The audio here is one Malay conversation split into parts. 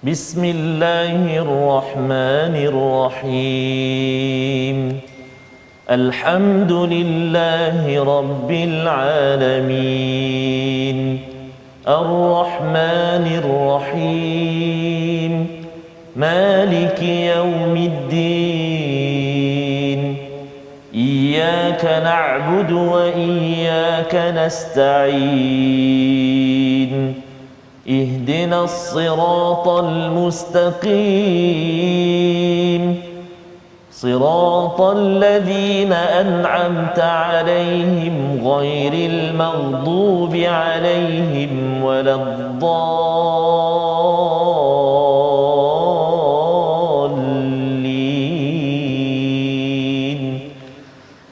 بسم الله الرحمن الرحيم الحمد لله رب العالمين الرحمن الرحيم مالك يوم الدين إياك نعبد وإياك نستعين اهدنا الصراط المستقيم صراط الذين أنعمت عليهم غير المغضوب عليهم ولا الضالين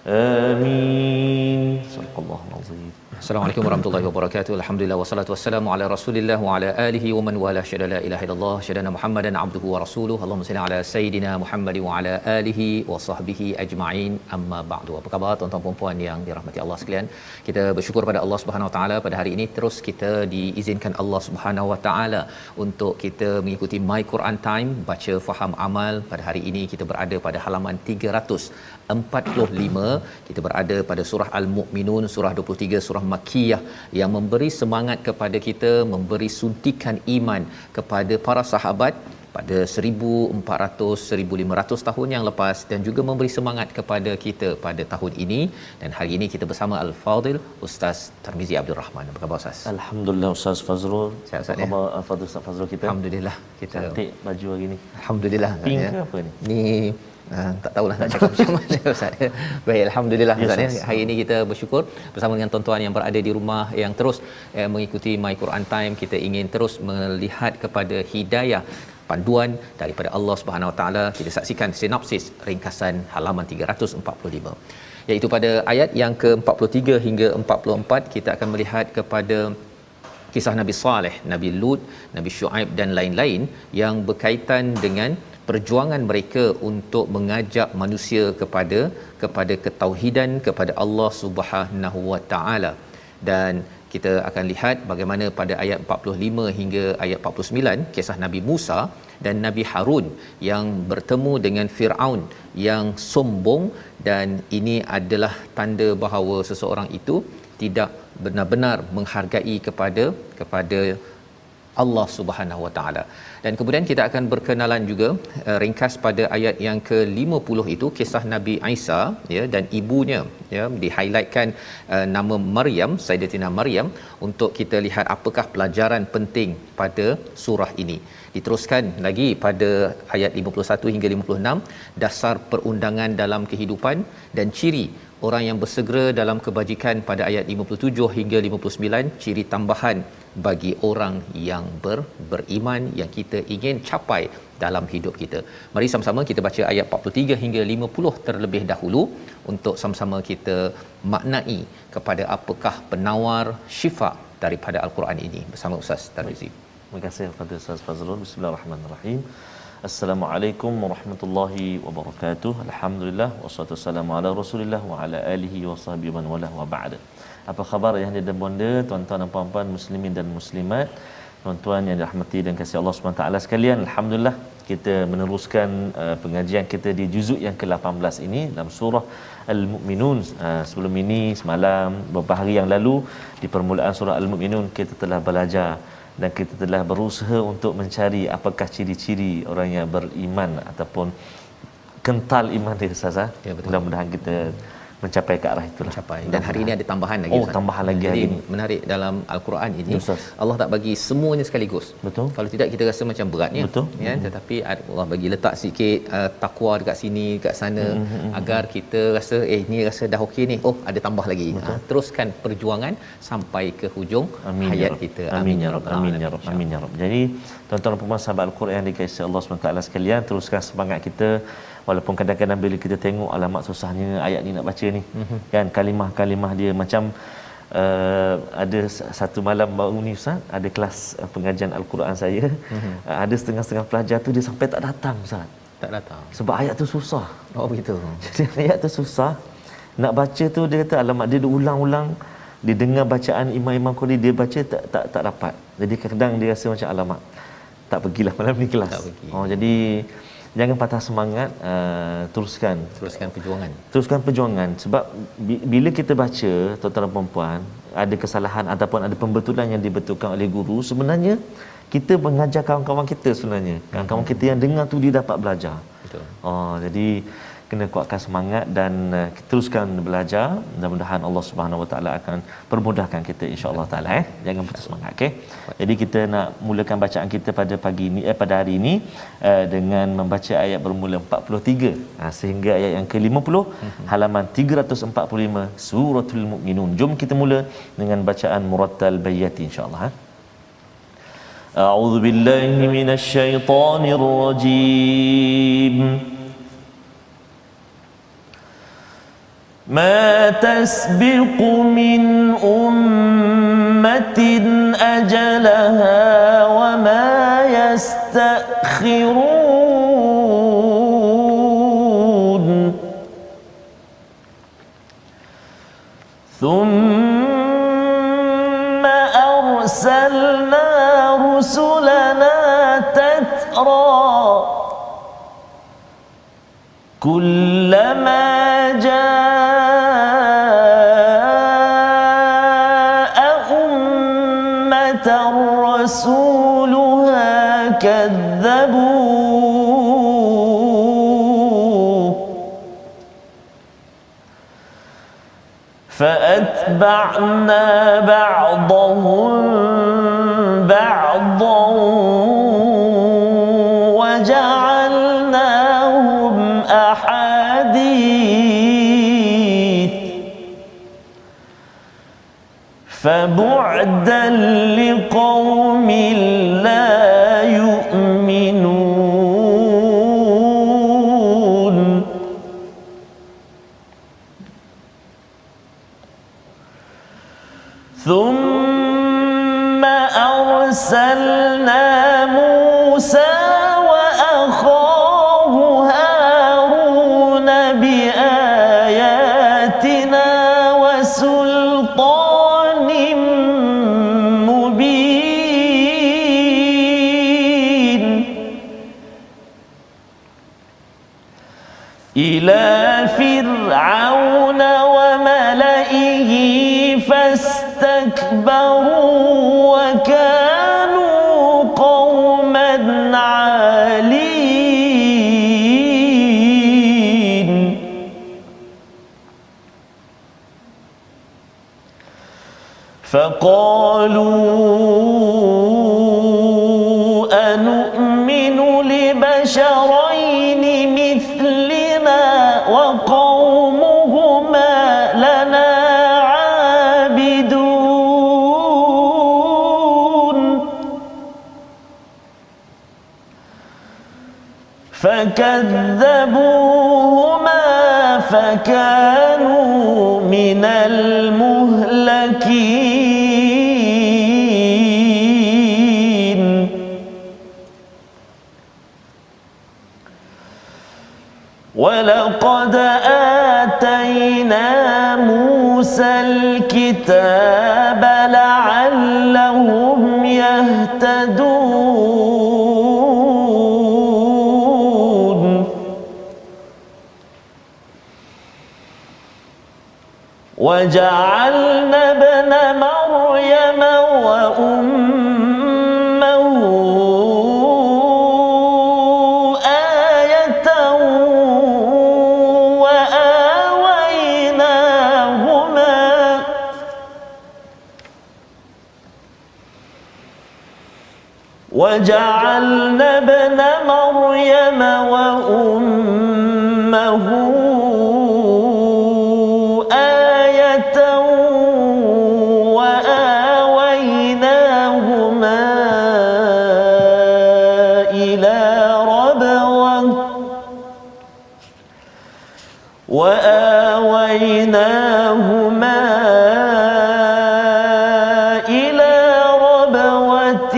آمين صدق الله العظيم. Assalamualaikum warahmatullahi wabarakatuh. Alhamdulillah wassalatu wassalamu ala Rasulillah wa ala alihi wa man wala syada la ilaha illallah syadana Muhammadan abduhu wa rasuluhu. Allahumma salli ala sayidina Muhammad wa ala alihi wa sahbihi ajma'in. Amma ba'du. Apa khabar tuan-tuan dan puan yang dirahmati Allah sekalian? Kita bersyukur pada Allah Subhanahu wa taala pada hari ini terus kita diizinkan Allah Subhanahu wa taala untuk kita mengikuti My Quran Time baca faham amal. Pada hari ini kita berada pada halaman 345. Kita berada pada surah Al-Mu'minun, surah 23, surah Makkiyah yang memberi semangat kepada kita, memberi suntikan iman kepada para sahabat pada 1400-1500 tahun yang lepas dan juga memberi semangat kepada kita pada tahun ini. Dan hari ini kita bersama Al-Fadil Ustaz Tarmizi Abdul Rahman. Apa khabar Ustaz? Alhamdulillah Ustaz Fazrul. Sihat Ustaz Apa khabar Al-Fadil Ustaz Fazrul kita? Alhamdulillah kita cantik baju hari ni. Alhamdulillah Pink ya. ke apa ni? Ni tak tahulah nak cakap macam mana Ustaz. Baik, alhamdulillah Ustaz ya. Hari ini kita bersyukur bersama dengan tuan-tuan yang berada di rumah yang terus mengikuti My Quran Time. Kita ingin terus melihat kepada hidayah panduan daripada Allah Subhanahu Wa Taala. Kita saksikan sinopsis ringkasan halaman 345. Iaitu pada ayat yang ke-43 hingga 44 kita akan melihat kepada kisah Nabi Saleh, Nabi Lut, Nabi Shu'aib dan lain-lain yang berkaitan dengan perjuangan mereka untuk mengajak manusia kepada ketauhidan kepada Allah Subhanahu Wa Taala. Dan kita akan lihat bagaimana pada ayat 45 hingga ayat 49 kisah Nabi Musa dan Nabi Harun yang bertemu dengan Firaun yang sombong, dan ini adalah tanda bahawa seseorang itu tidak benar-benar menghargai kepada Allah Subhanahu Wa Taala. Dan kemudian kita akan berkenalan juga ringkas pada ayat yang ke-50 itu kisah Nabi Isa ya, dan ibunya ya, di-highlightkan nama Maryam, Sayyidatina Maryam, untuk kita lihat apakah pelajaran penting pada surah ini. Diteruskan lagi pada ayat 51 hingga 56 dasar perundangan dalam kehidupan dan ciri orang yang bersegera dalam kebajikan pada ayat 57 hingga 59, ciri tambahan bagi orang yang beriman yang kita ingin capai dalam hidup kita. Mari sama-sama kita baca ayat 43 hingga 50 terlebih dahulu untuk sama-sama kita maknai kepada apakah penawar syifa daripada Al-Quran ini bersama Ustaz Tarmizi. Terima kasih kepada Ustaz Fazrul. Bismillahirrahmanirrahim. Assalamualaikum warahmatullahi wabarakatuh. Alhamdulillah wassalatu wassalamu ala Rasulillah wa ala alihi wa sahbihi man wala wa ba'da. Apa khabar ayah dan bonda, tuan-tuan dan puan-puan muslimin dan muslimat, tuan-tuan yang dirahmati dan kasih Allah Subhanahu taala sekalian. Alhamdulillah kita meneruskan pengajian kita di juzuk yang ke-18 ini dalam surah Al-Mu'minun. Sebelum ini semalam beberapa hari yang lalu di permulaan surah Al-Mu'minun kita telah belajar dan kita telah berusaha untuk mencari apakah ciri-ciri orang yang beriman ataupun kental iman dia Ustaz. Ya, betul. Mudah-mudahan kita mencapai ke arah itulah. Dan hari ini ada tambahan lagi Ustaz. Tambahan lagi hari ini. Menarik dalam Al-Quran ini Ustaz. Allah tak bagi semuanya sekaligus. Betul. Kalau tidak kita rasa macam beratnya. Betul. Ya, tetapi Allah bagi letak sikit takwa dekat sini, dekat sana agar kita rasa ni rasa dah okey ni. Oh, ada tambah lagi. Teruskan perjuangan sampai ke hujung hayat kita. Amin ya rabbal alamin. Amin ya rabb. Amin ya rabb. Jadi tuan-tuan dan puan sahabat Al-Quran yang dikasihi Allah SWT sekalian, teruskan semangat kita. Walaupun kadang-kadang bila kita tengok alamat susahnya ayat ni nak baca ni, kan kalimah-kalimah dia macam ada satu malam baru ni Ustaz, ada kelas pengajian Al-Quran saya, ada setengah-setengah pelajar tu dia sampai tak datang Ustaz. Tak datang. Sebab ayat tu susah. Oh begitu. Jadi ayat tu susah. Nak baca tu dia kata alamat dia ulang-ulang, dia dengar bacaan imam-imam Qurani dia baca tak dapat. Jadi kadang-kadang dia rasa macam alamak. tak pergilah malam ni kelas. Tak pergi. Jadi jangan patah semangat, teruskan perjuangan sebab bila kita baca tuan-tuan dan puan-puan ada kesalahan ataupun ada pembetulan yang dibetulkan oleh guru, sebenarnya kita mengajar kawan-kawan kita sebenarnya. Kawan-kawan kita yang dengar tu dia dapat belajar. Betul. Jadi kena kuatkan semangat dan teruskan belajar. Mudah-mudahan Allah Subhanahu Wa Taala akan permudahkan kita insya-Allah taala. Jangan putus semangat, okey. Jadi kita nak mulakan bacaan kita pada pagi ini pada hari ini dengan membaca ayat bermula 43 sehingga ayat yang ke-50 halaman 345 suratul Mukminun. Jom kita mula dengan bacaan murattal bayati insya-Allah. A'udzu billahi minasyaitonir rajim. ما تسبق من أمة أجلها وما يستأخرون ثم أرسلنا رسلنا تترى كلما رسولها كذبوه فأتبعنا بعضهم بعضا وجعلناهم أحاديث فبعدا لقوم لا يؤمنون ثم أرسلنا موسى وأخاه هارون بآياتنا وسلطان مبين إلى فرعون وملئه فاستكبروا وكانوا قوما عالين فقالوا أنؤمن لبشرين مثلنا وقومهما لنا عابدون فكذبوهما فكانوا من المهلكين ولقد آتينا موسى الكتاب لعلهم يهتدون وجعلنا ابن مريم وأمه آية وجعلنا ابن مريم وأمه آية وآويناهما إلى ربوة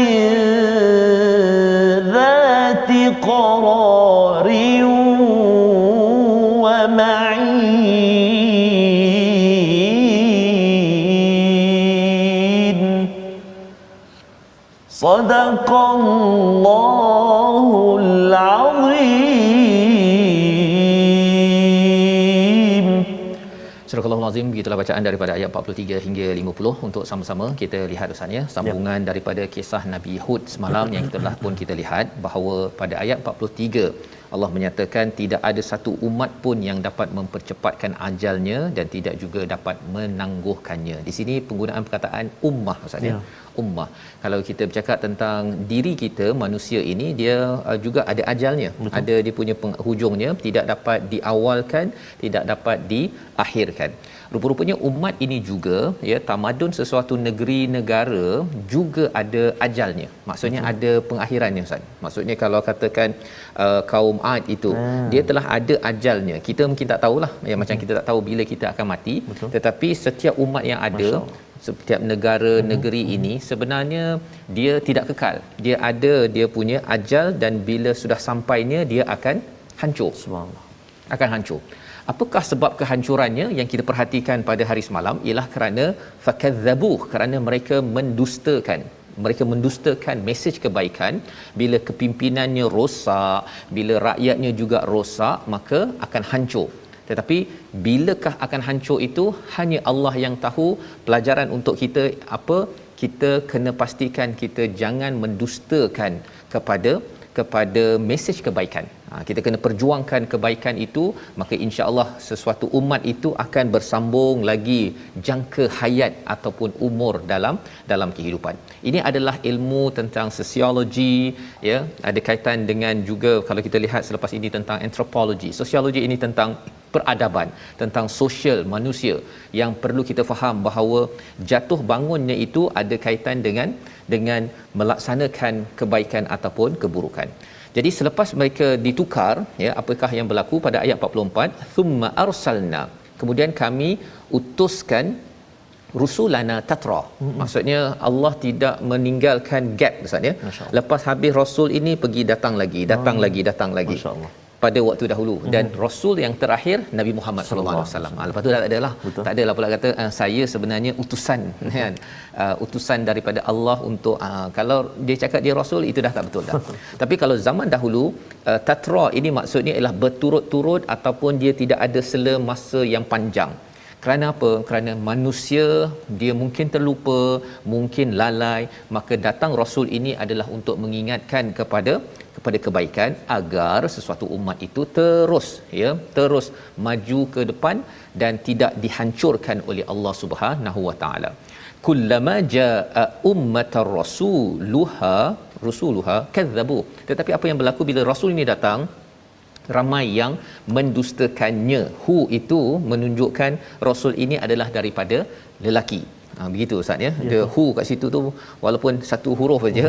ذات قرار Sadaqallahul azim. Surah Al-Azim, begitulah bacaan daripada ayat 43 hingga 50 untuk sama-sama kita lihat usahanya sambungan daripada kisah Nabi Hud semalam yang telah pun kita lihat bahawa pada ayat 43 Allah menyatakan tidak ada satu umat pun yang dapat mempercepatkan ajalnya dan tidak juga dapat menangguhkannya. Di sini penggunaan perkataan ummah maksudnya. Ummah. Kalau kita bercakap tentang diri kita manusia ini dia juga ada ajalnya. Betul. Ada dia punya penghujungnya, tidak dapat diawalkan, tidak dapat diakhirkan. Rupa-rupanya umat ini juga ya tamadun sesuatu negeri negara juga ada ajalnya. Maksudnya ada pengakhirannya Ustaz. Maksudnya kalau katakan kaum Ad itu dia telah ada ajalnya. Kita mungkin tak tahulah ya macam kita tak tahu bila kita akan mati. Betul. Tetapi setiap umat yang ada setiap negara negeri ini sebenarnya dia tidak kekal. Dia ada dia punya ajal dan bila sudah sampainya dia akan hancur. Subhanallah. Akan hancur. Apakah sebab kehancurannya yang kita perhatikan pada hari semalam ialah kerana fakadzabuh, kerana mereka mendustakan. Mereka mendustakan mesej kebaikan. Bila kepimpinannya rosak, bila rakyatnya juga rosak, maka akan hancur. Tetapi bilakah akan hancur itu hanya Allah yang tahu. Pelajaran untuk kita apa? Kita kena pastikan kita jangan mendustakan kepada mesej kebaikan. Kita kena perjuangkan kebaikan itu, maka insya-Allah sesuatu umat itu akan bersambung lagi jangka hayat ataupun umur dalam kehidupan. Ini adalah ilmu tentang sosiologi ya, ada kaitan dengan juga kalau kita lihat selepas ini tentang antropologi. Sosiologi ini tentang peradaban, tentang sosial manusia yang perlu kita faham bahawa jatuh bangunnya itu ada kaitan dengan melaksanakan kebaikan ataupun keburukan. Jadi selepas mereka ditukar ya, apakah yang berlaku pada ayat 44? Thumma arsalna, kemudian kami utuskan rusulana tatra. Maksudnya Allah tidak meninggalkan gap maksudnya. Lepas habis rasul ini pergi datang lagi. Masya-Allah. Pada waktu dahulu dan rasul yang terakhir Nabi Muhammad sallallahu alaihi wasallam. Lepas tu tak adalah. Tak adalah pula kata saya sebenarnya utusan kan. Utusan daripada Allah untuk kalau dia cakap dia rasul itu dah tak betul dah. Tapi kalau zaman dahulu tatra ini maksudnya ialah berturut-turut ataupun dia tidak ada sela masa yang panjang. Kerana apa? Kerana manusia dia mungkin terlupa, mungkin lalai, maka datang rasul ini adalah untuk mengingatkan kepada kebaikan agar sesuatu umat itu terus maju ke depan dan tidak dihancurkan oleh Allah Subhanahu wa taala. Kullama jaa ummatar rusuluha kadzabu. Tetapi apa yang berlaku bila rasul ini datang, ramai yang mendustakannya. Hu itu menunjukkan rasul ini adalah daripada lelaki. Begitu Ustaz ya. Dia hu kat situ tu walaupun satu huruf saja.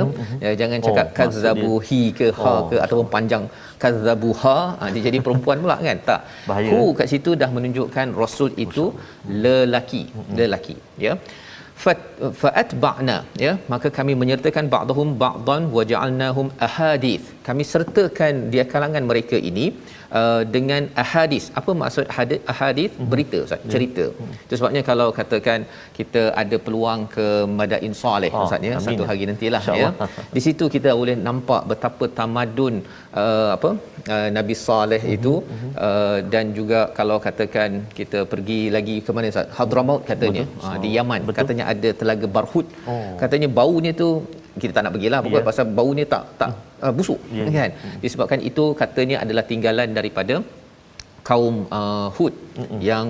Jangan cakap kazzabu hi ke ha ke ataupun panjang kazzabuha dia jadi perempuan pula kan. Tak. Bahaya. Hu kat situ dah menunjukkan rasul itu lelaki ya. Fa'atba'na ya, maka kami menyertakan ba'dahum ba'dan wa ja'alnahum ahadith. Kami sertakan dia kalangan mereka ini dengan ahadith. Apa maksud ahadith? Berita Ustaz, cerita. Itu sebabnya kalau katakan kita ada peluang ke Madain Soleh Ustaz ya, satu hari nantilah ya. Di situ kita boleh nampak betapa tamadun Nabi Saleh itu dan juga kalau katakan kita pergi lagi ke mana Ustaz? Hadramaut katanya. Di Yaman. Betul. Katanya ada telaga Barhut. Katanya baunya tu kita tak nak pergilah pokok pasal baunya tak busuk kan. Disebabkan itu katanya adalah tinggalan daripada kaum Hud yang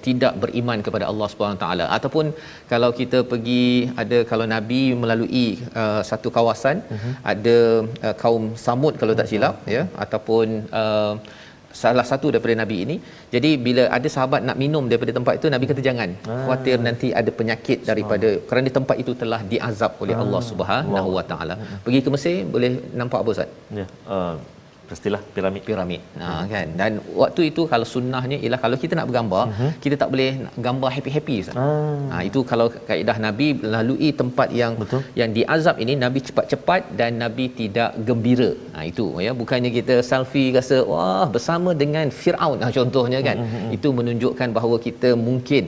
tidak beriman kepada Allah Subhanahu taala. Ataupun kalau kita pergi ada kalau Nabi melalui satu kawasan ada kaum Samud kalau tak silap ya, ataupun salah satu daripada Nabi ini. Jadi bila ada sahabat nak minum daripada tempat itu, Nabi kata jangan. Khawatir nanti ada penyakit daripada kerana tempat itu telah diazab oleh Allah Subhanahu wa taala. Pergi ke Mesir boleh nampak apa Ustaz? Ya. Pastilah piramid kan. Dan waktu itu kalau sunnahnya ialah kalau kita nak bergambar kita tak boleh gambar happy Ustaz. Itu kalau kaedah Nabi melalui tempat yang diazab ini Nabi cepat-cepat dan Nabi tidak gembira. Itu ya, bukannya kita selfie rasa wah bersama dengan Firaun contohnya kan. Itu menunjukkan bahawa kita mungkin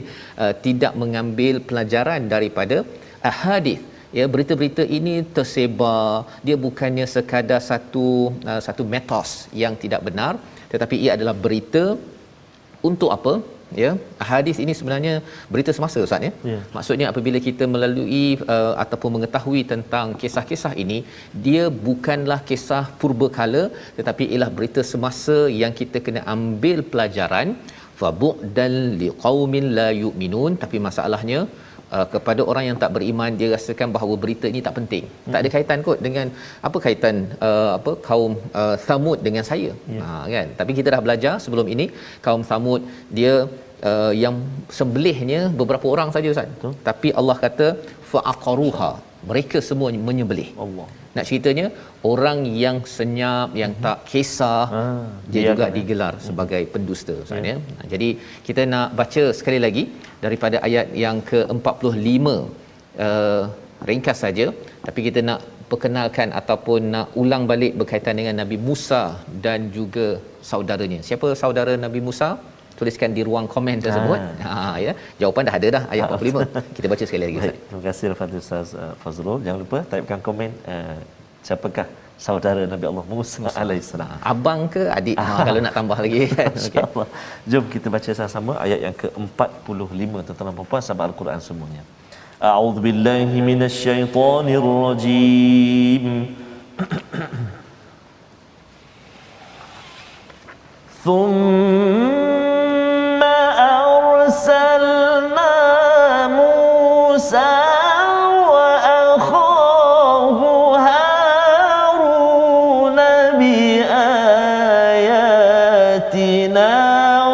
tidak mengambil pelajaran daripada ahadith ya, berita-berita ini tersebar, dia bukannya sekadar satu mitos yang tidak benar, tetapi ia adalah berita untuk apa? Ya, hadis ini sebenarnya berita semasa, Ustaz, ya. Maksudnya apabila kita melalui ataupun mengetahui tentang kisah-kisah ini, dia bukanlah kisah purbakala, tetapi ialah berita semasa yang kita kena ambil pelajaran. Fa bu'dan liqaumin la yu'minun. Tapi masalahnya kepada orang yang tak beriman, dia rasakan bahawa berita ini tak penting. Tak ada kaitan kot dengan apa kaitan kaum Thamud dengan saya. Kan? Tapi kita dah belajar sebelum ini, kaum Thamud dia yang sembelihnya beberapa orang saja, Ustaz. Tapi Allah kata fa'aqaruha, mereka semua menyembelih. Allah. Nak ceritanya orang yang senyap, yang tak kisah, dia juga digelar sebagai pendusta, Ustaz, ya. Jadi kita nak baca sekali lagi daripada ayat yang ke-45, ringkas saja, tapi kita nak perkenalkan ataupun nak ulang balik berkaitan dengan Nabi Musa dan juga saudaranya. Siapa saudara Nabi Musa? Tuliskan di ruang komen tersebut. Ya, jawapan dah ada dah, ayat 45. Kita baca sekali lagi, Ustaz. Terima kasih Al-Fatihah Ustaz Fazrul. Jangan lupa typekan komen siapakah saudara Nabi Allah Musa alaihissalam. Abang ke adik? Kalau nak tambah lagi kan. Insya-Allah. Jom kita baca sama-sama ayat yang ke-45 tentang puan sahabat Al-Quran semuanya. A'udzubillahi minasyaitonirrajim. ثم أرسلنا موسى وأخاه هارون بآياتنا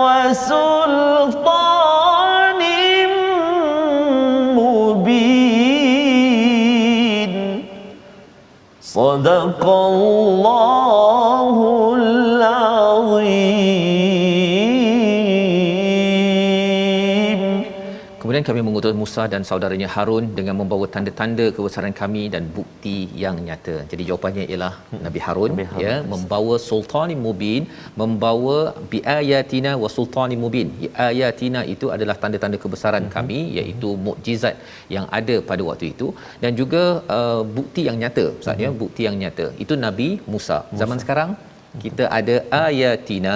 وسلطان مبين صدق الله العظيم. Kemudian kami mengutus Musa dan saudaranya Harun dengan membawa tanda-tanda kebesaran kami dan bukti yang nyata. Jadi jawapannya ialah Nabi Harun, ya, membawa sultanin mubin, membawa biayatina wa sultanin mubin. Ayatina itu adalah tanda-tanda kebesaran kami, iaitu mukjizat yang ada pada waktu itu, dan juga bukti yang nyata, Ustaz, ya, bukti yang nyata. Itu Nabi Musa. Zaman sekarang kita ada ayatina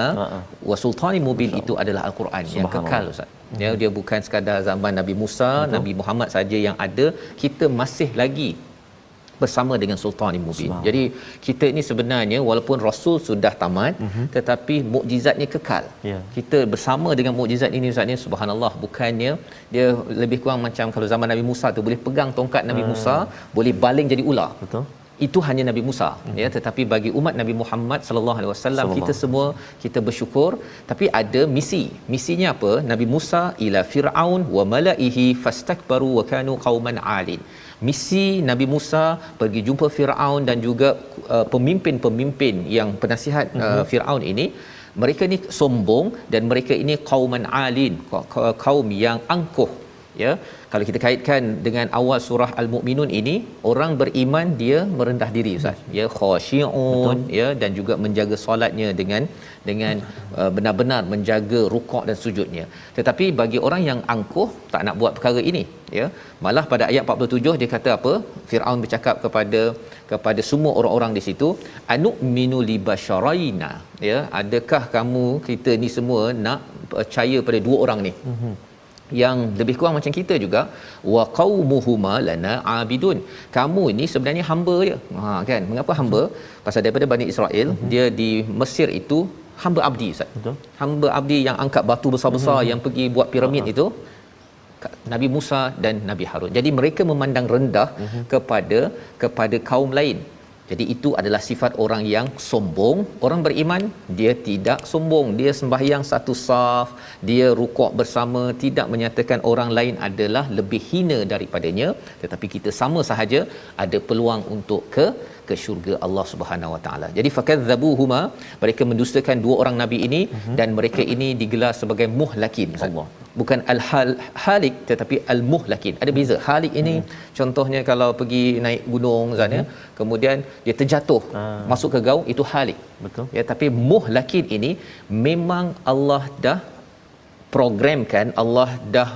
wa sultanin mubin, itu adalah Al-Quran yang kekal, Ustaz. Ya, dia bukan sekadar zaman Nabi Musa, Nabi Muhammad saja yang ada. Kita masih lagi bersama dengan sultan mubin. Jadi kita ini sebenarnya walaupun rasul sudah tamat, tetapi mukjizatnya kekal. Kita bersama dengan mukjizat ini, Ustaz, ni subhanallah. Bukannya dia lebih kurang macam kalau zaman Nabi Musa tu boleh pegang tongkat Nabi Musa, boleh baling jadi ular. Betul. Itu hanya Nabi Musa, ya, tetapi bagi umat Nabi Muhammad sallallahu alaihi wasallam, kita semua kita bersyukur. Tapi ada misinya apa? Nabi Musa ila fir'aun wa malaihi fastakbaru wa kanu qauman 'alin. Misi Nabi Musa pergi jumpa Firaun dan juga pemimpin-pemimpin yang penasihat Firaun ini. Mereka ni sombong dan mereka ini qauman 'alin, kaum yang angkuh, ya. Kalau kita kaitkan dengan awal surah Al-Mu'minun ini, orang beriman dia merendah diri, Ustaz, ya, khasyi'un, ya, dan juga menjaga solatnya dengan benar-benar menjaga rukuk dan sujudnya. Tetapi bagi orang yang angkuh, tak nak buat perkara ini, ya. Malah pada ayat 47 dia kata apa? Firaun bercakap kepada semua orang-orang di situ, anu'minu libasyaraina, ya, adakah kamu, kita ni semua nak percaya pada dua orang ni yang lebih kurang macam kita juga, wa qaumuhuma lana abidun, kamu ini sebenarnya hamba je. Kan, mengapa hamba? Pasal daripada Bani Israel, dia di Mesir itu hamba abdi, Ustaz. Betul. Hamba abdi yang angkat batu besar-besar, yang pergi buat piramid itu Nabi Musa dan Nabi Harun. Jadi mereka memandang rendah kepada kaum lain. Jadi itu adalah sifat orang yang sombong. Orang beriman dia tidak sombong, dia sembahyang satu saf, dia rukuk bersama, tidak menyatakan orang lain adalah lebih hina daripadanya, tetapi kita sama sahaja ada peluang untuk ke syurga Allah Subhanahu Wa Taala. Jadi fakadzabuhuma, mereka mendustakan dua orang nabi ini, dan mereka ini digelar sebagai muhlakin. Allah. Bukan al-halik tetapi al-muhlakin. Ada beza. Halik ini contohnya kalau pergi naik gunung, Zan, ya, kemudian dia terjatuh masuk ke gaung, itu halik. Betul. Ya, tapi muhlakin ini memang Allah dah programkan, Allah dah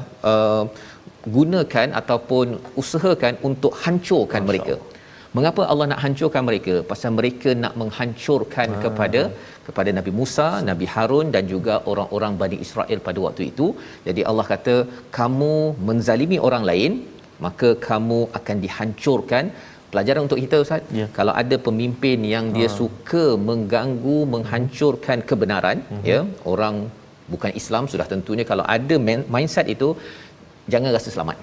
gunakan ataupun usahakan untuk hancurkan mereka. Mengapa Allah nak hancurkan mereka? Pasal mereka nak menghancurkan kepada Nabi Musa, Nabi Harun dan juga orang-orang Bani Israel pada waktu itu. Jadi Allah kata, kamu menzalimi orang lain, maka kamu akan dihancurkan. Pelajaran untuk kita, Ustaz, kalau ada pemimpin yang dia suka mengganggu, menghancurkan kebenaran, ya, orang bukan Islam sudah tentunya kalau ada mindset itu, jangan rasa selamat.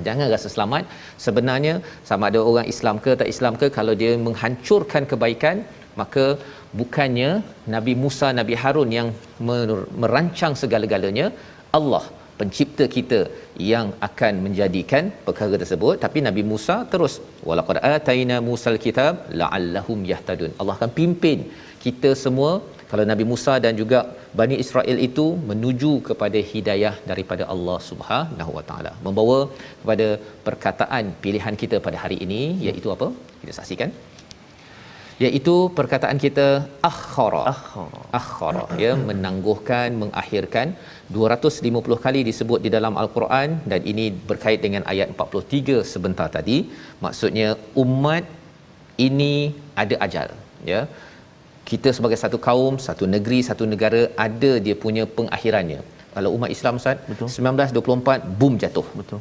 Jangan rasa selamat. Sebenarnya sama ada orang Islam ke tak Islam ke, kalau dia menghancurkan kebaikan, maka bukannya Nabi Musa, Nabi Harun yang merancang segala-galanya, Allah pencipta kita yang akan menjadikan perkara tersebut. Tapi Nabi Musa terus, walaqad ataina Musal kitab la'allahum yahtadun. Allah akan pimpin kita semua, kalau Nabi Musa dan juga Bani Israel itu menuju kepada hidayah daripada Allah Subhanahu Wa Taala. Membawa kepada perkataan pilihan kita pada hari ini, iaitu apa? Kita saksikan. Iaitu perkataan kita akhara, ya, menangguhkan, mengakhirkan. 250 kali disebut di dalam Al-Quran, dan ini berkait dengan ayat 43 sebentar tadi. Maksudnya umat ini ada ajal, ya. Kita sebagai satu kaum, satu negeri, satu negara ada dia punya pengakhirannya. Kalau umat Islam, Ustaz, 1924 boom jatuh. Betul.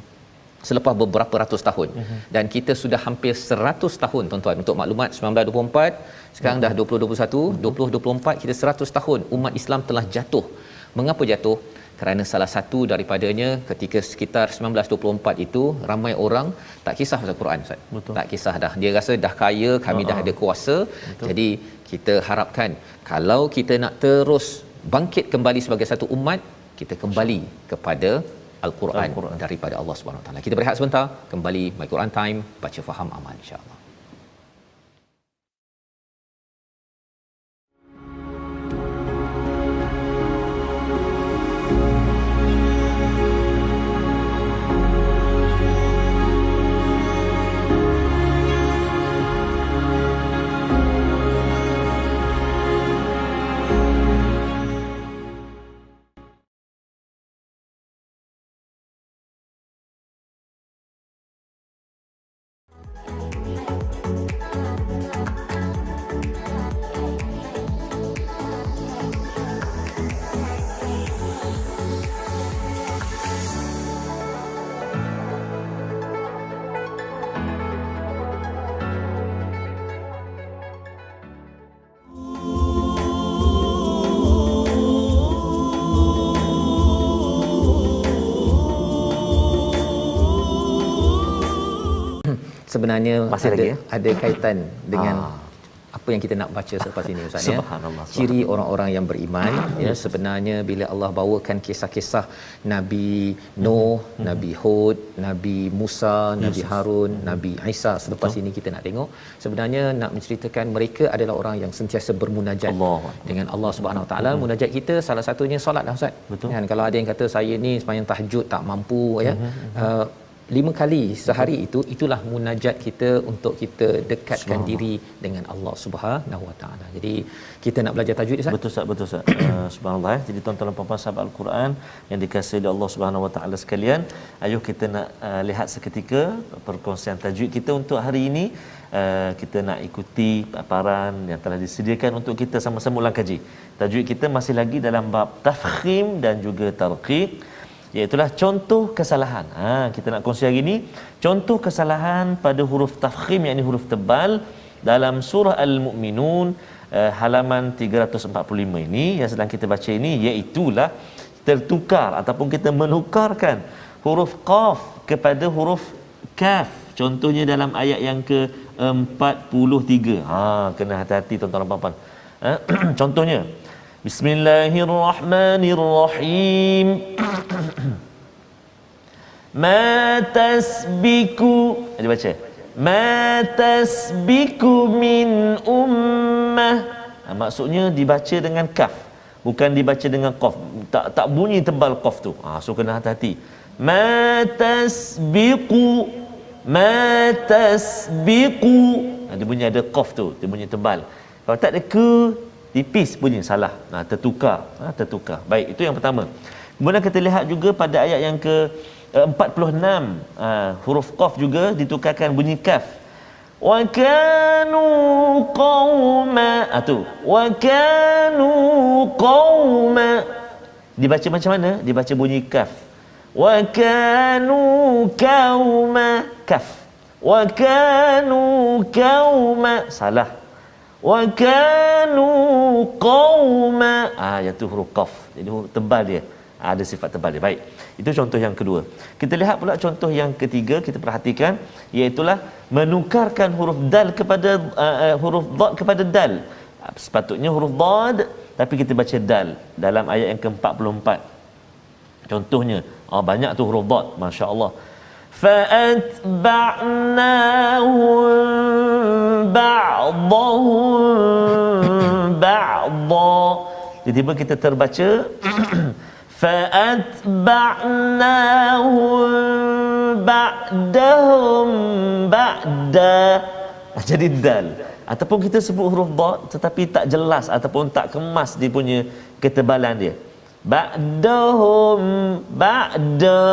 Selepas beberapa ratus tahun. Dan kita sudah hampir 100 tahun, tuan-tuan. Untuk maklumat, 1924, sekarang dah 2021, 2024 kita 100 tahun umat Islam telah jatuh. Mengapa jatuh? Kerana salah satu daripadanya, ketika sekitar 1924 itu, ramai orang tak kisah pasal Quran, Ustaz. Tak kisah dah. Dia rasa dah kaya, kami dah ada kuasa. Betul. Jadi kita harapkan kalau kita nak terus bangkit kembali sebagai satu umat, kita kembali kepada Al-Quran daripada Allah Subhanahu Wa Taala. Kita berehat sebentar, kembali My Quran Time, baca faham amal, insya-Allah. Sebenarnya ada kaitan dengan apa yang kita nak baca selepas ini, Ustaz, ya. Ciri orang-orang yang beriman, ya, sebenarnya bila Allah bawakan kisah-kisah Nabi Nuh, Nabi Hud, Nabi Musa, Nabi Harun, Nabi Isa, selepas ini kita nak tengok sebenarnya nak menceritakan mereka adalah orang yang sentiasa bermunajat dengan Allah Subhanahu Wa Taala. Munajat kita salah satunya solatlah, Ustaz. Kan kalau ada yang kata saya ni sembahyang tahajud tak mampu, ya, 5 kali sehari itulah munajat kita untuk kita dekatkan diri dengan Allah Subhanahu Wa Taala. Jadi kita nak belajar tajwid, Ustaz. Betul Ustaz. Subhanallah. Jadi tuan-tuan dan puan-puan sahabat Al-Quran yang dikasihi oleh Allah Subhanahu Wa Taala sekalian, ayuh kita nak lihat seketika perkongsian tajwid kita untuk hari ini. Kita nak ikuti paparan yang telah disediakan untuk kita sama-sama ulang kaji. Tajwid kita masih lagi dalam bab tafkhim dan juga tarqiq, iaitulah contoh kesalahan. Kita nak kongsi hari ini contoh kesalahan pada huruf tafkhim, yakni huruf tebal dalam surah Al-Mu'minun halaman 345 ini yang sedang kita baca ini, iaitulah tertukar ataupun kita menukarkan huruf qaf kepada huruf kaf. Contohnya dalam ayat yang ke-43. Kena hati-hati tuan-tuan dan puan-puan. Contohnya Bismillahirrahmanirrahim. Ma tasbiku. Dia baca. Ma tasbiku min ummah. Maksudnya dibaca dengan kaf, bukan dibaca dengan qaf. Tak bunyi tebal qaf tu. So kena hati-hati. Ma tasbiku. Ma tasbiku. Dia bunyi ada qaf tu, dia bunyi tebal. Kalau tak ada ke, tipis bunyi, salah. Tertukar. Baik, itu yang pertama. Kemudian kita lihat juga pada ayat yang ke 46 huruf qaf juga ditukarkan bunyi kaf. Wa kanu qauma, tu wa kanu qauma, dibaca macam mana? Dibaca bunyi kaf. Wa kanu qauma, kaf. Wa kanu qauma, salah. Wa kanu qauma, yang tu huruf qaf, jadi huruf tebal dia, ada sifat tebal dia. Baik, itu contoh yang kedua. Kita lihat pula contoh yang ketiga, kita perhatikan, iaitulah menukarkan huruf dal kepada huruf dad kepada dal. Sepatutnya huruf dad, tapi kita baca dal dalam ayat yang ke-44. Contohnya, banyak tu huruf dad, masya-Allah. فَأَتْبَعْنَاهُمْ بَعْضَهُمْ بَعْضًا. Tiba-tiba kita terbaca فَأَتْبَعْنَاهُمْ بَعْدَهُمْ بَعْدًا. Jadi dal. Ataupun kita sebut huruf dad tetapi tak jelas ataupun tak kemas dia punya ketebalan dia. Ba'dahum ba'da.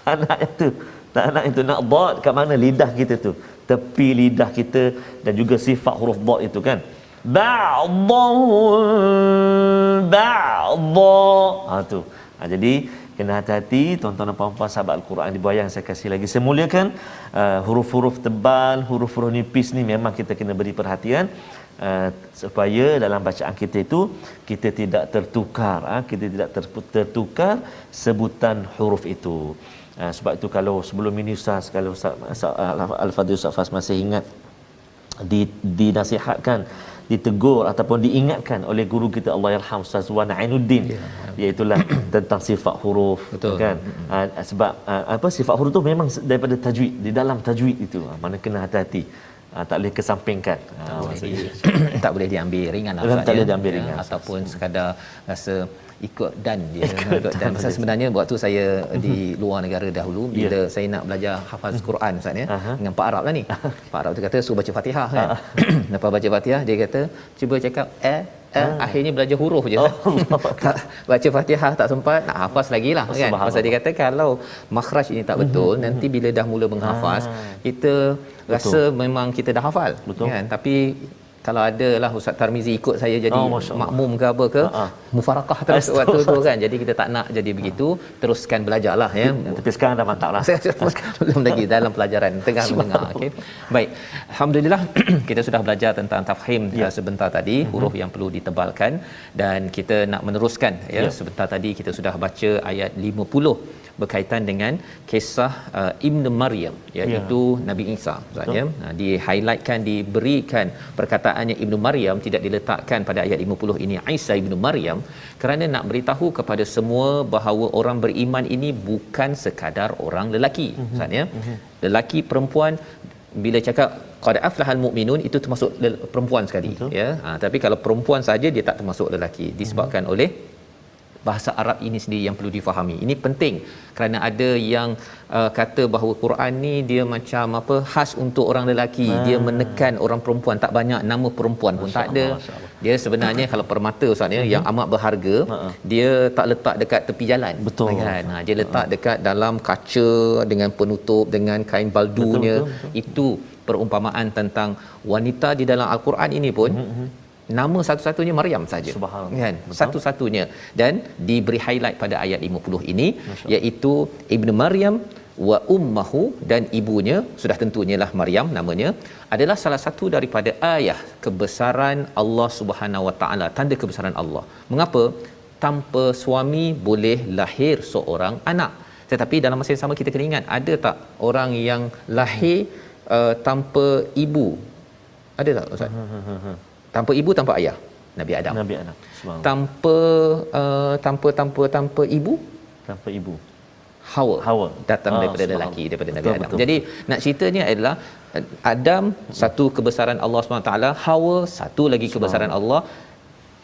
Tak nak itu. Tak nak itu. Nak dad kat mana? Lidah kita tu. Tepi lidah kita dan juga sifat huruf dad itu kan. Ba'dahum ba'da. Tu. Jadi kena hati-hati tuan-tuan dan puan-puan sahabat Al-Quran di bawah yang saya kasih lagi. Saya muliakan huruf-huruf tebal, huruf-huruf nipis ni memang kita kena beri perhatian supaya dalam bacaan kita itu kita tidak tertukar, kita tidak tertukar sebutan huruf itu. Sebab itu kalau sebelum ini Ustaz, kalau Ustaz Al-Fadhil Ustaz Fas masih ingat, dinasihatkan, ditegur ataupun diingatkan oleh guru kita Allahyarham Ustaz Wan Ainuddin, iaitulah tentang sifat huruf. Betul. Kan. Sebab sifat huruf tu memang daripada tajwid, di dalam tajwid itu mana kena hati-hati, tak boleh kesampingkan. Tak boleh diambil ringan lah, tak boleh diambil ringan ataupun sekadar rasa ikut dan dia ikut dan pasal sebenarnya waktu saya di luar negara dahulu, bila saya nak belajar hafaz Quran Ustaz ya, dengan Pak Arab lah ni. Pak Arab tu kata suruh baca Fatihah kan. Lepas baca Fatihah dia kata cuba cakap akhirnya belajar huruf je. Tak baca Fatihah tak sempat, nak hafaz lagi lah kan. Pasal dia kata kalau makhraj ini tak betul, nanti bila dah mula menghafaz kita rasa memang kita dah hafal kan, tapi kalau ada lah Ustaz Tarmizi ikut saya jadi makmum ke apa ke, mufarakah terus waktu tu kan. Jadi kita tak nak jadi begitu, teruskan belajarlah ya. Tapi sekarang dah mantap lah. Belum lagi dalam pelajaran tengah mendengar. Okey. Baik. Alhamdulillah kita sudah belajar tentang tafhim sebentar tadi, huruf yang perlu ditebalkan, dan kita nak meneruskan sebentar tadi kita sudah baca ayat 50 berkaitan dengan kisah Ibn Maryam, iaitu Nabi Isa Ustaz ya. Di-highlightkan, diberikan perkataannya Ibn Maryam, tidak diletakkan pada ayat 50 ini Isa Ibn Maryam, kerana nak beritahu kepada semua bahawa orang beriman ini bukan sekadar orang lelaki Ustaz ya. Lelaki perempuan, bila cakap qad aflahal mu'minun itu termasuk perempuan sekali ya. Tapi kalau perempuan saja dia tak termasuk lelaki, disebabkan oleh bahasa Arab ini sendiri yang perlu difahami. Ini penting kerana ada yang kata bahawa Quran ni dia macam khas untuk orang lelaki, dia menekan orang perempuan, tak banyak nama perempuan pun tak ada. Dia sebenarnya kalau permata Ustaz ya, yang amat berharga, dia tak letak dekat tepi jalan. Betul kan. Dia letak dekat dalam kaca dengan penutup dengan kain baldunya. Itu perumpamaan tentang wanita di dalam Al-Quran ini pun nama satu-satunya Maryam saja kan, satu-satunya, dan diberi highlight pada ayat 50 ini, iaitu Ibnu Maryam wa ummuhu, dan ibunya sudah tentunya lah Maryam namanya, adalah salah satu daripada ayat kebesaran Allah Subhanahu Wa Taala, tanda kebesaran Allah. Mengapa tanpa suami boleh lahir seorang anak, tetapi dalam masa yang sama kita kena ingat, ada tak orang yang lahir tanpa ibu? Ada tak Ustaz? Tanpa ibu, tanpa ayah? Nabi Adam. Tanpa ibu? Tanpa ibu. Hawa. Datang daripada lelaki, daripada Nabi Adam. Betul. Jadi nak ceritanya adalah Adam satu kebesaran Allah SWT, Hawa satu lagi kebesaran Allah.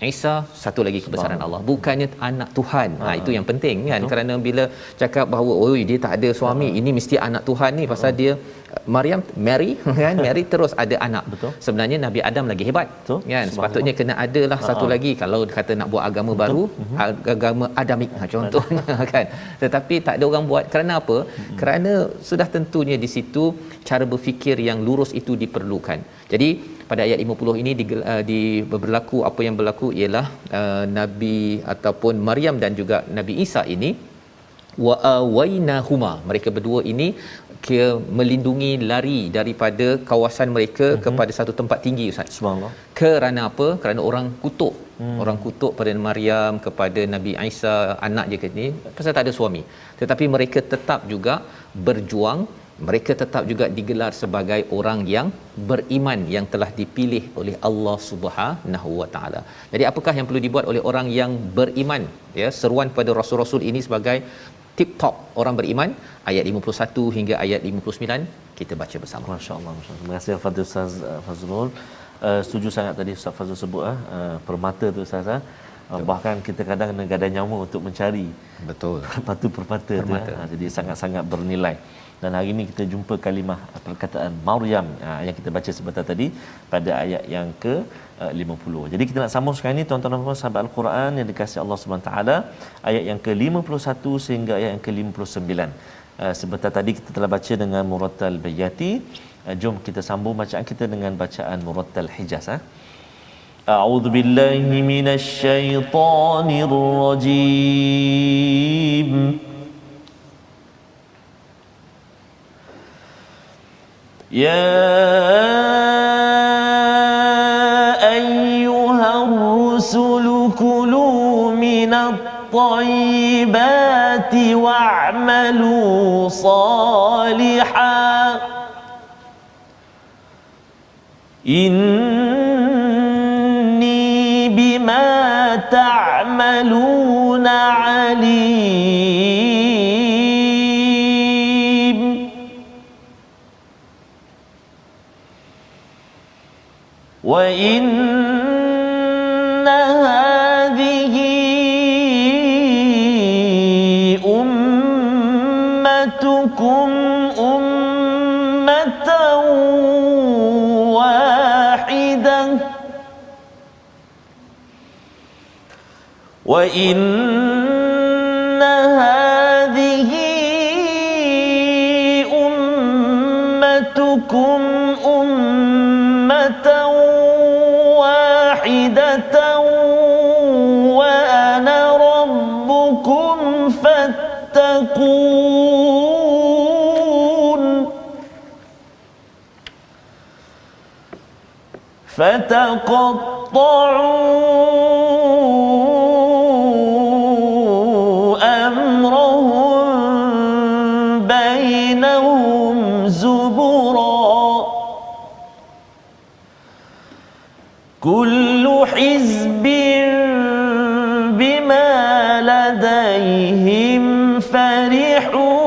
Isa satu lagi kebesaran Allah, bukannya anak Tuhan. Itu yang penting kan. Betul. Kerana bila cakap bahawa dia tak ada suami, ini mesti anak Tuhan ni pasal dia Maryam Mary kan, Mary terus ada anak. Betul. Sebenarnya Nabi Adam lagi hebat. Betul. Kan, sepatutnya kena adalah satu lagi kalau kata nak buat agama baru, agama Adamik contohnya kan. Tetapi tak ada orang buat. Kerana apa? Kerana sudah tentunya di situ cara berfikir yang lurus itu diperlukan. Jadi pada ayat 50 ini berlaku apa yang berlaku ialah Nabi ataupun Maryam dan juga Nabi Isa ini wa awainahuma, mereka berdua ini melindungi, lari daripada kawasan mereka kepada satu tempat tinggi, Ustaz. Subhanallah. Kerana apa? Kerana orang kutuk. Orang kutuk pada Maryam, kepada Nabi Isa, anak dia ni pasal tak ada suami. Tetapi mereka tetap juga berjuang. Mereka tetap juga digelar sebagai orang yang beriman, yang telah dipilih oleh Allah Subhanahu Wa Taala. Jadi apakah yang perlu dibuat oleh orang yang beriman? Ya, seruan pada rasul-rasul ini sebagai tip top orang beriman, ayat 51 hingga ayat 59 kita baca bersama. Masya-Allah, masya-Allah. Terima kasih Fadil Ustaz Fazrul. Setuju sangat tadi Ustaz Fazrul sebut permata tu Ustaz. Bahkan kita kadang kena gadai nyawa untuk mencari. Betul. Permata tu. Jadi sangat-sangat bernilai. Dan hari ini kita jumpa kalimah perkataan Maryam yang kita baca sebentar tadi pada ayat yang ke-50. Jadi kita nak sambung sekarang ini tuan-tuan dan puan sahabat Al-Quran yang dikasihi Allah Subhanahu taala, ayat yang ke-51 sehingga ayat yang ke-59. Sebentar tadi kita telah baca dengan murattal bayati. Jom kita sambung bacaan kita dengan bacaan murattal Hijaz. A'udzu billahi minasy syaithanir rajim. يا أيها الرسل كلوا من الطيبات واعملوا صالحا إني بما تعملون عليم وإن هذه أمتكم أمة واحدة وإن هذه أمتكم أمة واحدة وأنا ربكم فاتقون فتقطعوا أمرهم بينهم زبرا كل حزب بما لديهم فرحون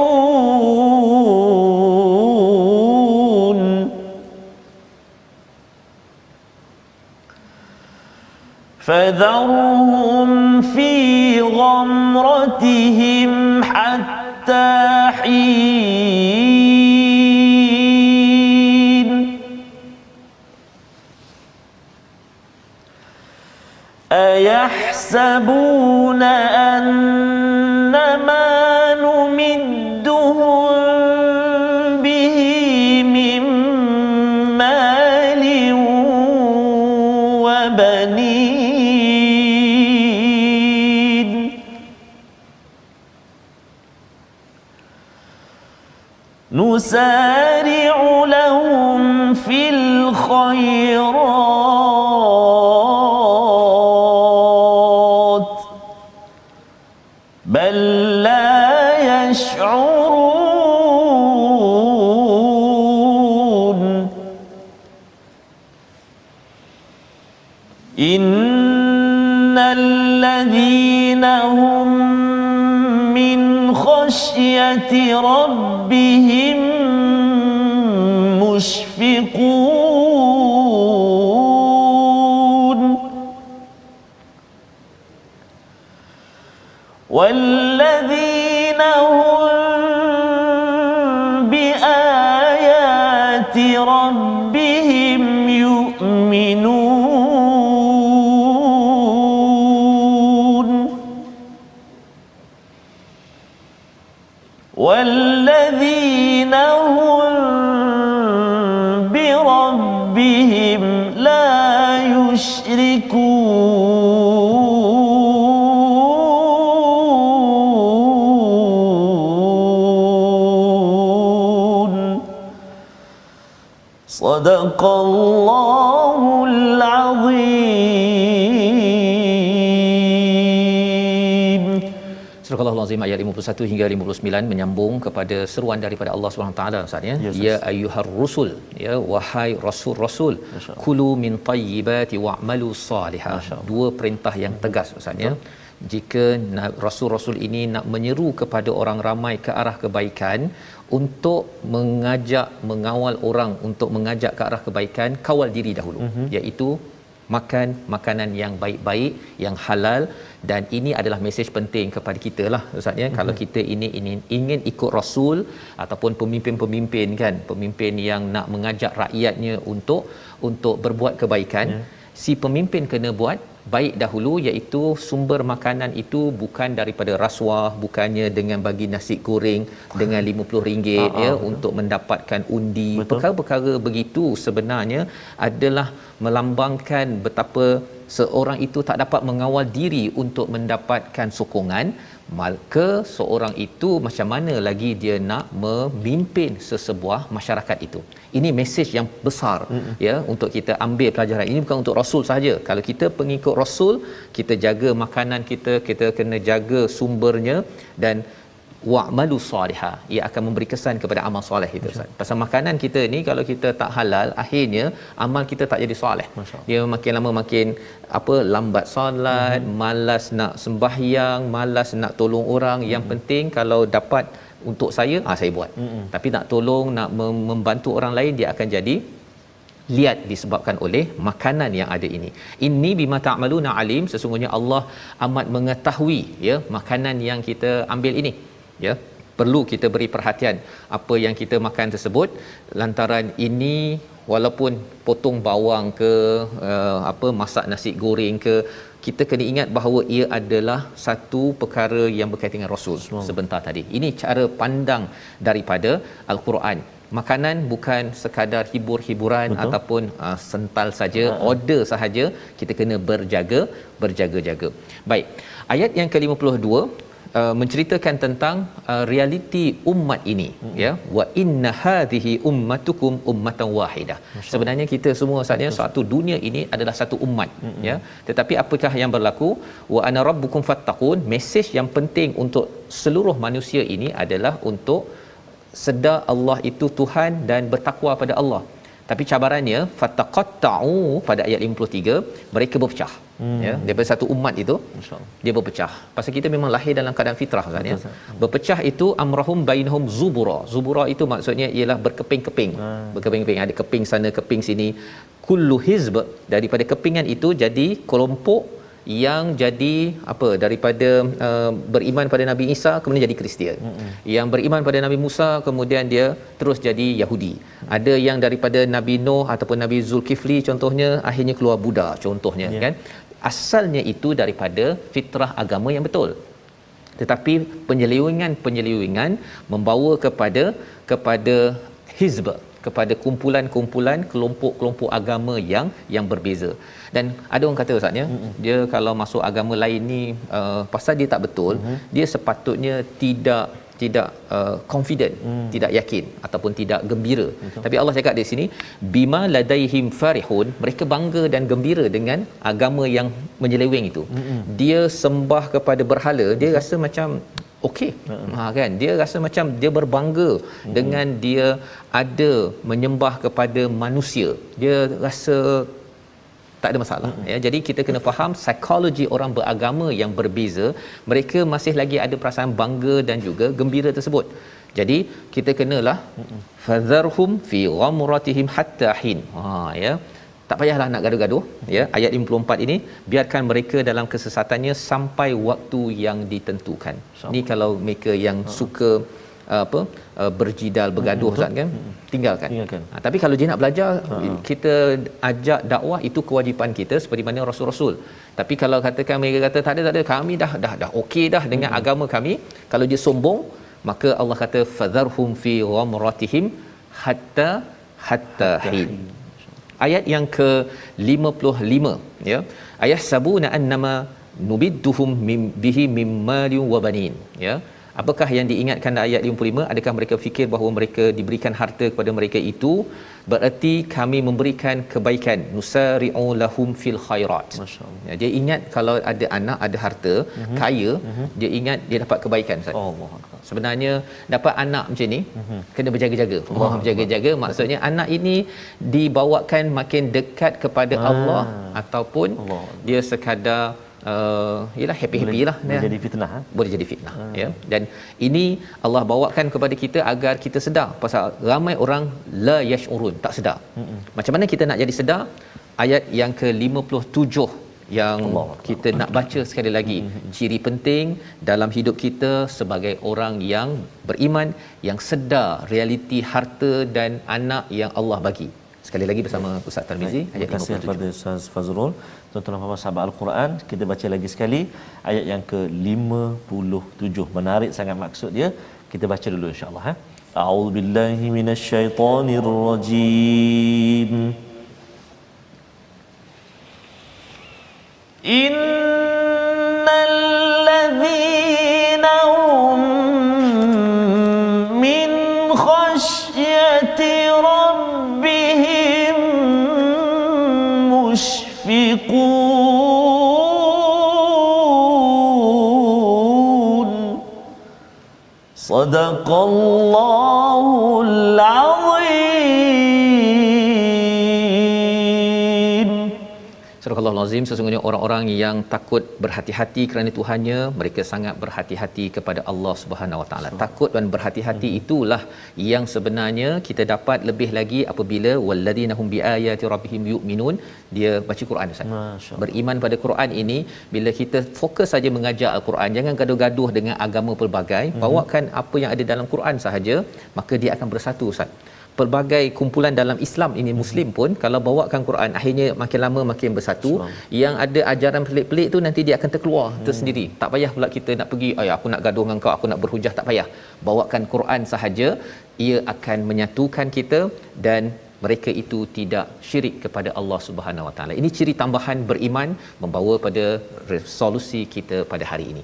فذرهم في غمرتهم حتى حين أيحسبون أن ما نمدهم به من مال وبنين نسارع لهم في الخيرات بل لا يشعرون إن الذين هم من خشية ربهم مشفقون والذين هم بآيات ربهم يؤمنون والذين هم بربهم لا يشركون صدق الله العظيم. Surah Al-Azim ayat 51 hingga 59 menyambung kepada seruan daripada Allah Subhanahu taala Ustaz ya. Ya ayyuhar rusul, ya wahai rasul-rasul, kulu min tayyibati wa'malu salihah. Dua perintah yang tegas Ustaz ya. Jika rasul-rasul ini nak menyeru kepada orang ramai ke arah kebaikan, untuk mengawal orang untuk mengajak ke arah kebaikan, kawal diri dahulu, iaitu makan makanan yang baik-baik, yang halal. Dan ini adalah mesej penting kepada kita lah Ustaz ya. Kalau kita ini ingin ikut rasul ataupun pemimpin-pemimpin kan, pemimpin yang nak mengajak rakyatnya untuk berbuat kebaikan, si pemimpin kena buat baik dahulu, iaitu sumber makanan itu bukan daripada rasuah, bukannya dengan bagi nasi goreng dengan RM50 ya untuk mendapatkan undi. Perkara-perkara begitu sebenarnya adalah melambangkan betapa seorang itu tak dapat mengawal diri untuk mendapatkan sokongan, maka seorang itu macam mana lagi dia nak memimpin sesebuah masyarakat itu. Ini mesej yang besar ya untuk kita ambil pelajaran. Ini bukan untuk rasul saja. Kalau kita pengikut rasul, kita jaga makanan kita kena jaga sumbernya, dan wa'malu salihah, ia akan memberi kesan kepada amal soleh itu Ustaz. Pasal makanan kita ni kalau kita tak halal, akhirnya amal kita tak jadi soleh. Dia makin lama makin lambat solat, malas nak sembahyang, malas nak tolong orang. Yang penting kalau dapat untuk saya buat. Tapi nak tolong, nak membantu orang lain, dia akan jadi liat disebabkan oleh makanan yang ada ini. Inni bima ta'maluna alim, sesungguhnya Allah amat mengetahui ya makanan yang kita ambil ini. Ya, perlu kita beri perhatian apa yang kita makan tersebut. Lantaran ini, walaupun potong bawang ke masak nasi goreng ke, kita kena ingat bahawa ia adalah satu perkara yang berkaitan dengan Rasul sebentar tadi. Ini cara pandang daripada Al-Quran. Makanan bukan sekadar hibur-hiburan ataupun sental saja, order sahaja. Kita kena berjaga-jaga. Baik, ayat yang ke-52 menceritakan tentang realiti umat ini ya. Wa inna hadhihi ummatukum ummatan wahidah. Sebenarnya kita semua saatnya satu dunia ini adalah satu umat ya. Tetapi apakah yang berlaku? Wa ana rabbukum fattaqun. Mesej yang penting untuk seluruh manusia ini adalah untuk sedar Allah itu Tuhan dan bertakwa pada Allah. Tapi cabarannya fataqatta'u pada ayat 53, mereka berpecah ya. Daripada satu umat itu dia berpecah. Pasal kita memang lahir dalam keadaan fitrah kan ya. Berpecah itu amrahum bainahum zubura. Zubura itu maksudnya ialah berkeping-keping. Berkeping-keping, ada keping sana, keping sini. Kullu hizb, daripada kepingan itu jadi kelompok yang jadi daripada beriman pada Nabi Isa kemudian jadi Kristian. Yang beriman pada Nabi Musa kemudian dia terus jadi Yahudi. Ada yang daripada Nabi Nuh ataupun Nabi Zulkifli contohnya akhirnya keluar Buddha contohnya kan. Asalnya itu daripada fitrah agama yang betul. Tetapi penyelewengan membawa kepada hizb, kepada kumpulan-kumpulan kelompok-kelompok agama yang berbeza. Dan ada orang kata Ustaznya, dia kalau masuk agama lain ni pasal dia tak betul, dia sepatutnya tidak confident, tidak yakin ataupun tidak gembira. Tapi Allah cakap di sini bima ladaihim farihun, mereka bangga dan gembira dengan agama yang menyeleweng itu. Dia sembah kepada berhala, dia rasa macam okey. Kan, dia rasa macam dia berbangga dengan dia ada menyembah kepada manusia. Dia rasa tak ada masalah ya. Jadi kita kena faham psikologi orang beragama yang berbeza, mereka masih lagi ada perasaan bangga dan juga gembira tersebut. Jadi kita kenalah fadharhum fi ghamratihim hatta hin. Ya, Tak payahlah nak gaduh-gaduh, ya. Ayat 54 ini, biarkan mereka dalam kesesatannya sampai waktu yang ditentukan. Ni kalau mereka yang suka berjidal, bergaduh, Ustaz, kan, tinggalkan. Tapi kalau dia nak belajar, kita ajak dakwah, itu kewajipan kita seperti mana rasul-rasul. Tapi kalau katakan mereka kata tak ada, kami dah okey dah dengan agama kami, kalau dia sombong, maka Allah kata fadharhum fi ghamratihim hatta hin. Ayat yang ke-55, ya. Ayat sabuna annama nubidduhum bihi mimmal wa banin, ya. Apakah yang diingatkan dalam ayat 55? Adakah mereka fikir bahawa mereka diberikan harta kepada mereka itu bererti kami memberikan kebaikan, nusari'u lahum fil khairat. Ya, dia ingat kalau ada anak, ada harta, kaya, dia ingat dia dapat kebaikan, Ustaz. Sebenarnya dapat anak macam ni, kena berjaga-jaga. Allah berjaga-jaga, maksudnya anak ini dibawakan makin dekat kepada Allah, ataupun dia sekadar ialah happy-happy lah, boleh jadi fitnah, boleh jadi fitnah, ya. Dan ini Allah bawakan kepada kita agar kita sedar, pasal ramai orang la yash'urun, tak sedar. Macam mana kita nak jadi sedar? Ayat yang ke-57 yang kita nak baca sekali lagi. Ciri penting dalam hidup kita sebagai orang yang beriman, yang sedar realiti harta dan anak yang Allah bagi. Sekali lagi bersama Ustaz Tarmizi, ayat 57. Terima kasih kepada Ustaz Fazrul. Tuan-tuan dan puan-puan sahabat Al-Quran, kita baca lagi sekali ayat yang ke-57. Menarik sangat maksud dia. Kita baca dulu insya-Allah, ha. A'udzubillahi minasyaitonirrajim. Innal ladzina hum min khasyati rabbihim mushfiqun. Sadaqallahul azim. Surah Al-Azim, sesungguhnya orang-orang yang takut berhati-hati kerana Tuhannya, mereka sangat berhati-hati kepada Allah Subhanahu Wa Taala. Takut dan berhati-hati itulah yang sebenarnya kita dapat lebih lagi apabila walladzina hum biayati rabbihim yu'minun. Dia baca Quran, Ustaz. Beriman pada Quran ini, bila kita fokus saja mengajar Al-Quran, jangan gaduh-gaduh dengan agama pelbagai, bawakan apa yang ada dalam Quran sahaja, maka dia akan bersatu, Ustaz. Pelbagai kumpulan dalam Islam ini, Muslim pun, kalau bawakan Quran, akhirnya makin lama makin bersatu. Yang ada ajaran pelik-pelik tu nanti dia akan terkeluar tersendiri. Tak payah pula kita nak pergi, aku nak gaduh dengan kau, aku nak berhujah, tak payah. Bawakan Quran sahaja, ia akan menyatukan kita dan mereka itu tidak syirik kepada Allah Subhanahu Wa Taala. Ini ciri tambahan beriman, membawa pada resolusi kita pada hari ini.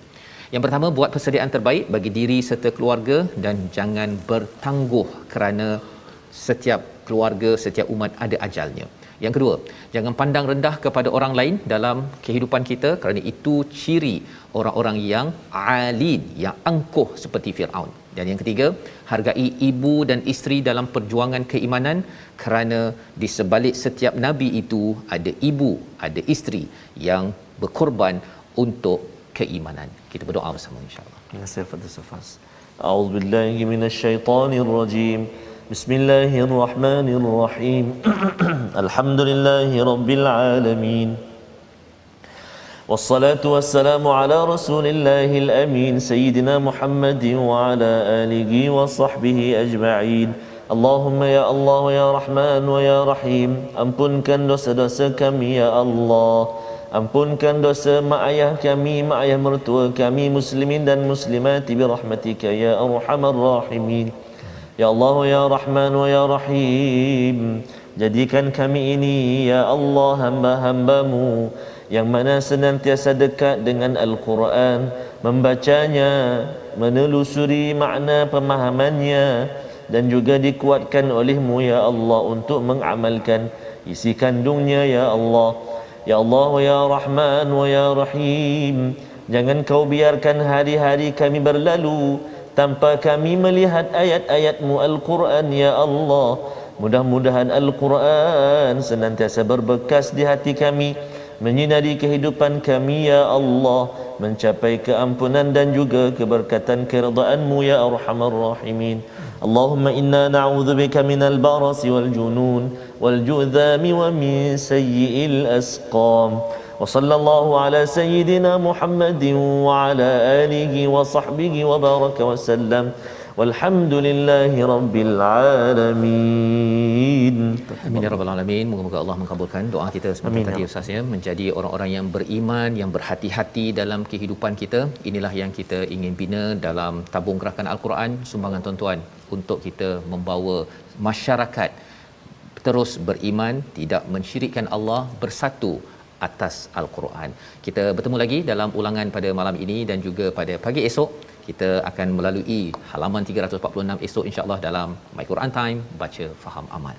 Yang pertama, buat persediaan terbaik bagi diri serta keluarga dan jangan bertangguh kerana setiap keluarga, setiap umat ada ajalnya. Yang kedua, jangan pandang rendah kepada orang lain dalam kehidupan kita, kerana itu ciri orang-orang yang alin, yang angkuh seperti Firaun. Dan yang ketiga, hargai ibu dan isteri dalam perjuangan keimanan, kerana di sebalik setiap nabi itu ada ibu, ada isteri yang berkorban untuk keimanan. Kita berdoa bersama insya-Allah. Ya, Safas. A'udzubillahi minasyaitonirrajim. Bismillahirrahmanirrahim. Alhamdulillahi rabbil alamin. Wassalatu wassalamu ala rasulillahil amin sayyidina Muhammadin wa ala alihi wa sahbihi ajma'in. Allahumma ya Allah ya Rahman wa ya Rahim, ampunkan dosa-dosa kami ya Allah. Ampunkan dosa mak ayah kami, mak ayah mertua kami, muslimin dan muslimati birahmatika ya arhamar rahimin. Ya Allah ya Rahman wa ya Rahim, jadikan kami ini ya Allah hamba-hambamu yang mana senantiasa dekat dengan Al-Quran, membacanya, menelusuri makna pemahamannya, dan juga dikuatkan olehmu ya Allah untuk mengamalkan isi kandungnya ya Allah. Ya Allah ya Rahman wa ya Rahim, jangan kau biarkan hari-hari kami berlalu tanpa kami melihat ayat-ayat-Mu Al-Quran ya Allah. Mudah-mudahan Al-Quran senantiasa berbekas di hati kami, menyinari kehidupan kami ya Allah, mencapai keampunan dan juga keberkatan keridaan-Mu ya Arhamar Rahimin. اللهم إنا نعوذ بك من البرص والجنون والجذام ومن سيء الأسقام وصلى الله على سيدنا محمد وعلى آله وصحبه وبارك وسلم والحمد لله رب العالمين. Amin ya rabbal alamin. Moga-moga Allah mengabulkan doa kita seperti tadi Ustaz ya, menjadi orang-orang yang beriman, yang berhati-hati dalam kehidupan kita. Inilah yang kita ingin bina dalam tabung gerakan Al-Quran, sumbangan tuan-tuan untuk kita membawa masyarakat terus beriman, tidak mensyirikkan Allah, bersatu atas Al-Quran. Kita bertemu lagi dalam ulangan pada malam ini dan juga pada pagi esok. Kita akan melalui halaman 346 esok insya-Allah dalam My Quran Time, baca faham amal.